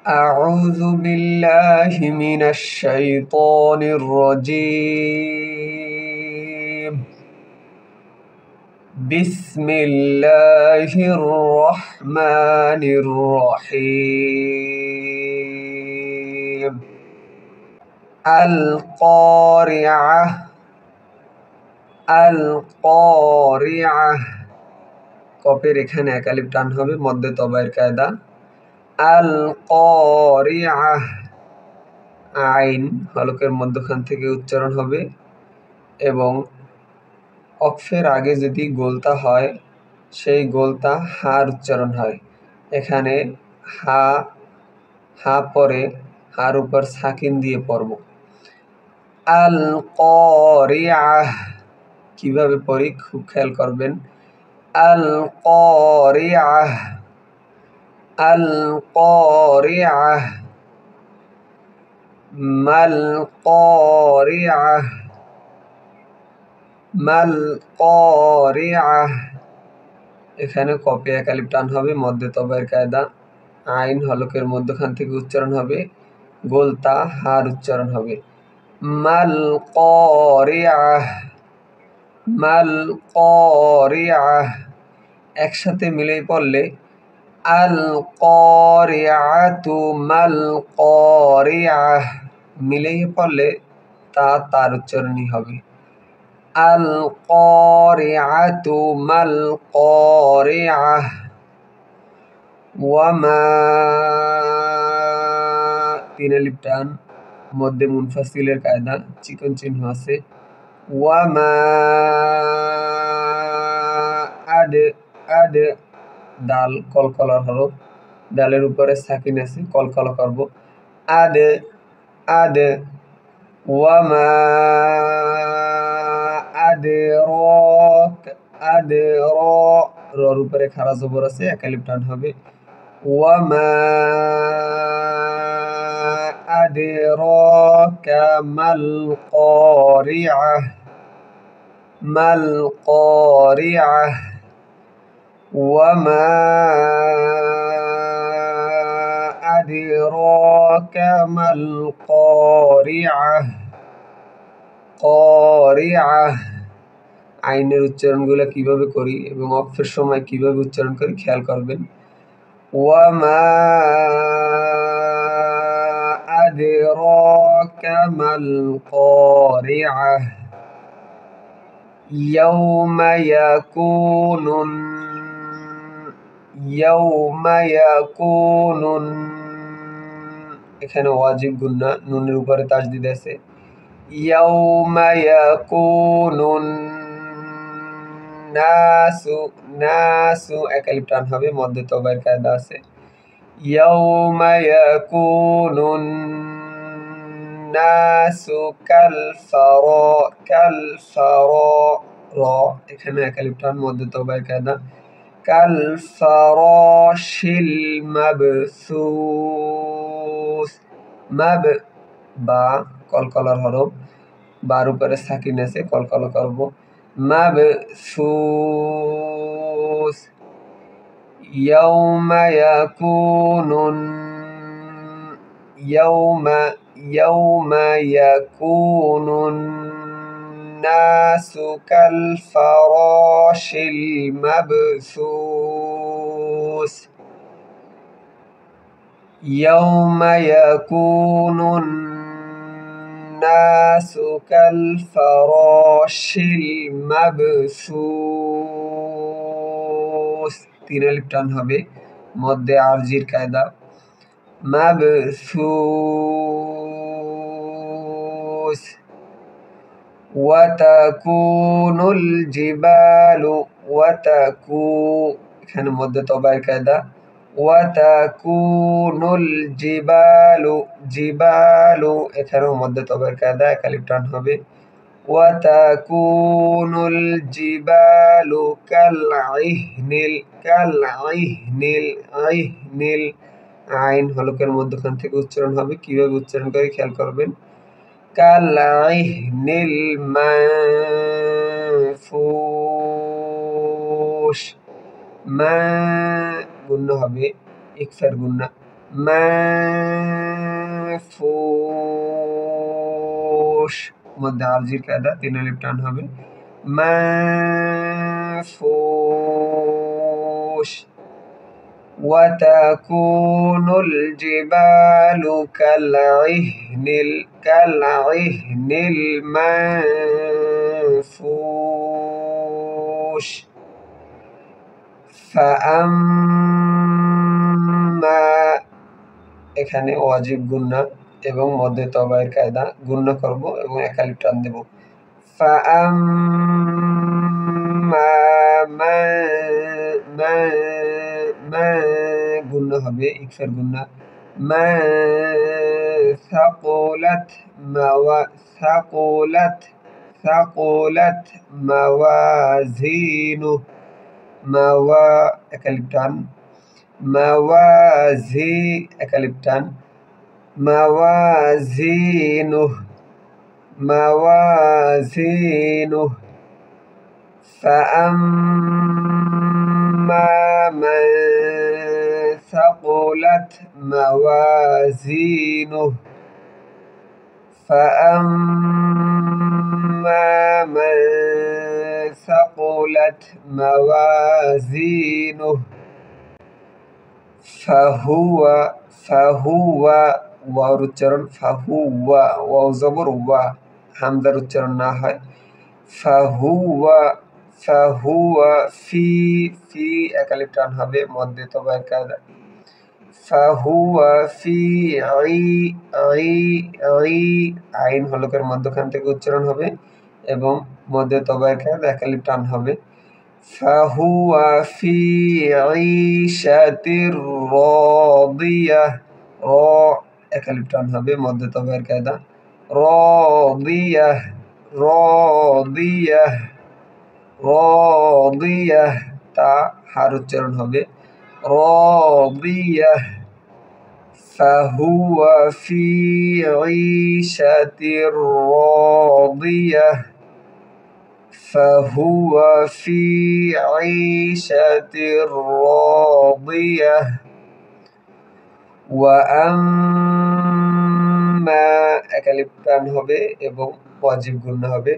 أعوذ بالله من الشيطان الرجيم بسم الله الرحمن الرحيم القارعة القارعة কপের এখানে এক আলিফ টান হবে মধ্যে তবায়ের কায়দা আল কারিআহ আইন হলকের মধ্যখান থেকে উচ্চারণ হবে এবং অক্ফের আগে যদি গোলতা হয় সেই গোলতা হার উচ্চারণ হয়। এখানে হা হা পরে হার উপর সাকিন দিয়ে পড়ব। আল কারিআহ কিভাবে পড়ি খুব খেয়াল করবেন। আল কারিআহ আল কারিআহ মাল কারিআহ মাল কারিআহ এখানে কপে এক আলিফ টান হবে মধ্যে তবায়ের কায়দা আইন হলকের মধ্যখান থেকে উচ্চারণ হবে গোলতা হার উচ্চারণ হবে মাল কারিআহ মাল কারিআহ একসাথে মিলেই পড়লে আল কারিআতু মাল কারিআহ মিলেই পড়লে তার উচ্চারণই হবে আল কারিআতু মাল কারিআহ ওয়ামা তিন আলিফ টান মধ্যে মুনফাসিলের কায়দা চিকন চিহ্ন আছে ওয়ামা আদ আদ দাল কলকলার হরফ দালের উপরে সাকিন আছে কলকলা করব আদ আদ ওয়ামা আদরাক আদরা রর উপরে খাড়া জবর আছে এক আলিফ টান হবে ওয়ামা আদরাকা মাল কারিআহ মাল কারিআহ ওয়ামা আদরাকা মাল কারিআহ কারিআহ আইনের উচ্চারণগুলো কিভাবে করি এবং অক্ফের সময় কিভাবে উচ্চারণ করি খেয়াল করবেন ওয়ামা আদরাকা মাল কারিআহ ইয়াউমা ইয়াকুনুন এখানে ওয়াজিব গুন্না নুনের উপরে তাসদিদ আছে ইয়াউমা ইয়াকুনুন নাসু নাসু এক আলিফ টান হবে মধ্যে তবায়ের কায়দা আছে ইয়াউমা ইয়াকুনুন নাসু কাল ফারা এখানে এক আলিফ টান মধ্যে তবায়ের কায়দা কাল ফারাশিল মাবসুস মাব বা কলকলার হরফ বার উপরে সাকিন আছে কলকলা করব মাবসুস ইয়াউমা ইয়াকুনুন নাসু কাল ফারাশিল মাবসুস ইয়াউমা ইয়াকুনুন নাসু কাল ফারাশিল মাবসুস তিন আলিফ টান হবে মধ্যে আরজির কায়দা মাবসুস ওয়াতাকুনুল জিবালু এখানে মধ্যে তবায়ের কায়দা ওয়াতাকুনুল জিবালু এখানেও মধ্যে তবায়ের কায়দা এক আলিফ টান হবে ওয়াতাকুনুল জিবালু কালইহনিল আইন হলকের মধ্যখান থেকে উচ্চারণ হবে কিভাবে উচ্চারণ করে খেয়াল করবেন কালইহনিল মানফুশ মা গুণ্য হবে ইকফার গুন্না মানফুশ মধ্যে আরজির কায়দা 3 আলিফ টান হবে মানফুশ وتكون الجبال كالعهن المنفوش فأما এখানে ওয়াজিব গুন্না এবং মধ্যে তবায়ের কায়দা গুন্না করব এবং এক আলিফ টান দেব ফাআম্মা মা গুন্না হবে ইকফার গুন্না মা সাকুলাত মাওয়াজিনু মাওয়া এক আলিফ টান এক আলিফ টান موازينه فأما من ثقلت موازينه فهو ওয়ার উচ্চারণ ফাহুয়া ওয়াও জবর ওয়া হামজার উচ্চারণ না হয় ফাহুয়া ফি এক আলিফ টান হবে মধ্যে তবায়ের কায়দা ফাহুয়া ফি আইন হলকের মধ্যখান থেকে উচ্চারণ হবে এবং মধ্যে তবায়ের কায়দা এক আলিফ টান হবে ফাহুয়া ফি ঈশাতির রাদিয়াহ এক আলিফ টান হবে মধ্যে তবায়ের কায়দা রাদিয়াহ তা হার উচ্চারণ হবে রাদিয়াহ ফাহুয়া ফি ঈশাতির রাদিয়াহ ওয়াআম্মা এক আলিফ টান হবে এবং ওয়াজিব গুন্না হবে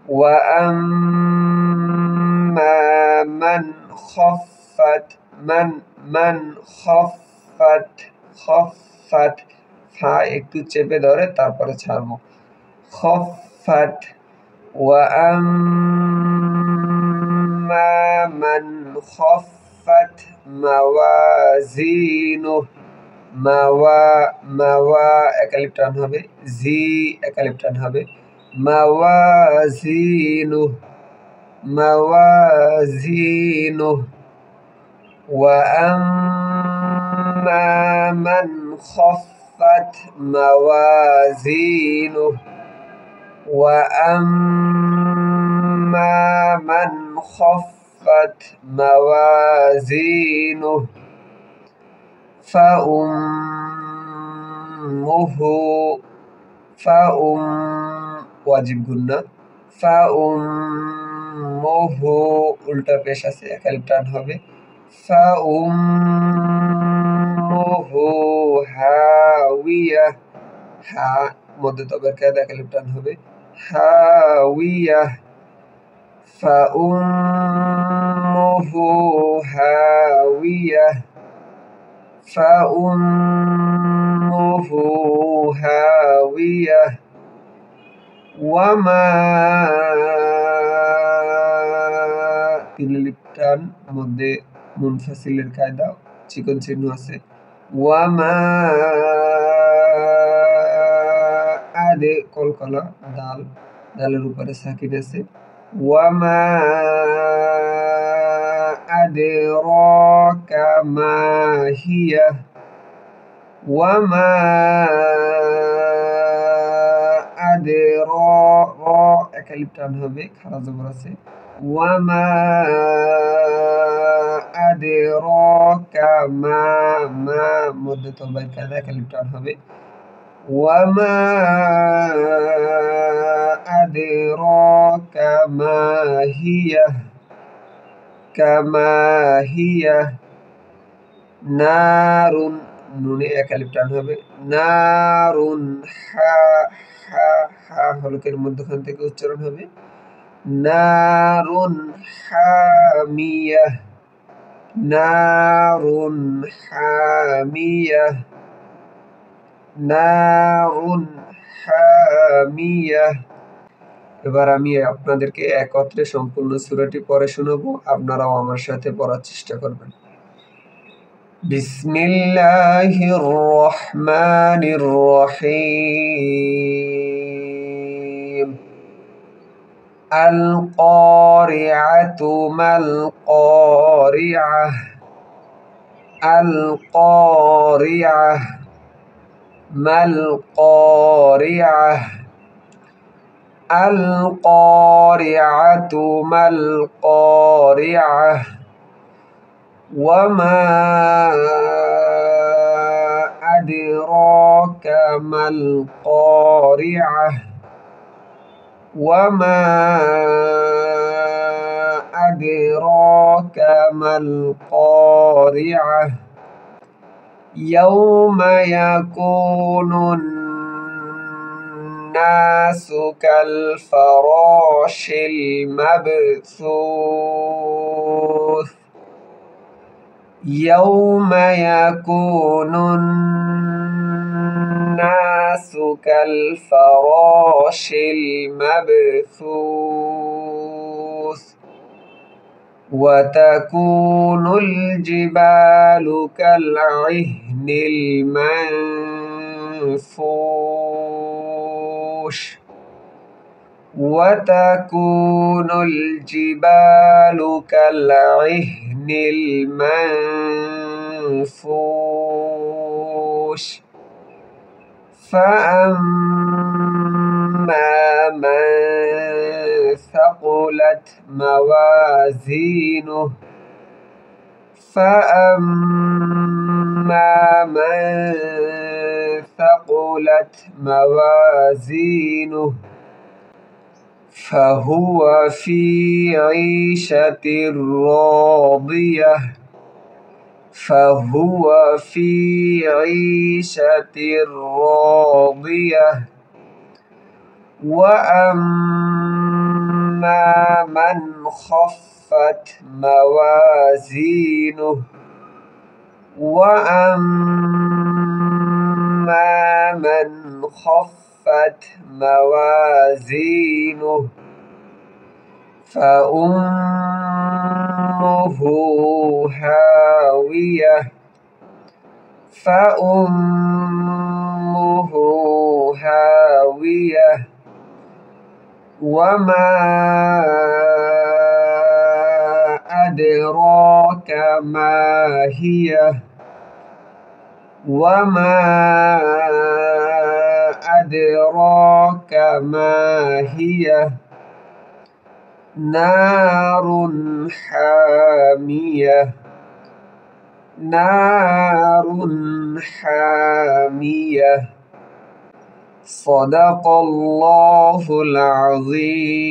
ওয়াআম্মা মান খাফফাত ফা একটু চেপে ধরে তারপরে ছাড়বো খাফফাত ওয়াআম্মা মান খাফফাত মাওয়াজিনুহু মাওয়া এক আলিফ টান হবে জি এক আলিফ টান হবে মাওয়াজিনুহু ওয়াআম্মা মান খাফফাত মাওয়াজিনুহু ফাউম্মুহু ওয়াজিব গুন্না ফাউম্মুহু উল্টা পেশ আছে এক আলিফ টান হবে ফাউম্মুহু হাওয়াইয়াহ হা মধ্যে তবের কায়দা এক আলিফ টান হবে হাওয়াইয়াহ ফাউম্মুহু হাওয়াইয়াহ ওয়ামা তিন আলিফ টান মধ্যে মুনফাসিলের কায়দা চিকন চিহ্ন আছে ওয়ামা আদে কলকলা দালের উপরে সাকিন আছে ওয়ামা আদরাকা মা হিয়া ওয়ামা এক আলিফ টান হবে খারা জবর আছে ওয়ামা আদরাকা মা মধ্যে তবায়ের কায়দা এক আলিফ টান হবে ওয়ামা আদরাকা মা হিয়া কামা হিয়া নারুন নুনে এক আলিফ টান হবে। নারুন হা হা হা হলকের মধ্যখান থেকে উচ্চারণ হবে। নারুন হামিয়াহ, নারুন হামিয়াহ, নারুন হামিয়াহ। এবার আমি আপনাদেরকে একত্রে সম্পূর্ণ সূরাটি পড়ে শোনাবো, আপনারাও আমার সাথে পড়ার চেষ্টা করবেন। বিসমিল্লাহির রহমানির রহিম। আল ক্বারিআতু মাল ক্বারিআহ, আল ক্বারিআহ, মাল ক্বারিআহ, আল ক্বারিআতু মাল ক্বারিআহ, ওয়ামা আদরাকা মাল ক্বারিআহ, ওয়ামা আদরাকা মাল ক্বারিআহ, ইয়াউমা ইয়াকুনুন নাসু কাল ফারাশিল মাবসুস, ইয়াউমা ইয়াকুনুন নাসু কাল ফারাশিল মাবসুস, ওয়া তাকুনুল জিবালু কাল ইহনিল মানফুশ, ওয়া তাকুনুল জিবালু কাল ইহনিল মানফুশ, فأما من ثقلت موازينه، فأما من ثقلت موازينه فهو في عيشة راضية، فهو في عيشة راضية، وأما من خفت موازينه، وأما من خفت موازينه فأمه هاوية، فأمه هاوية، وما أدراك ما هي، وما أدراك ما هي، نار حامية، نار حامية। صدق الله العظيم।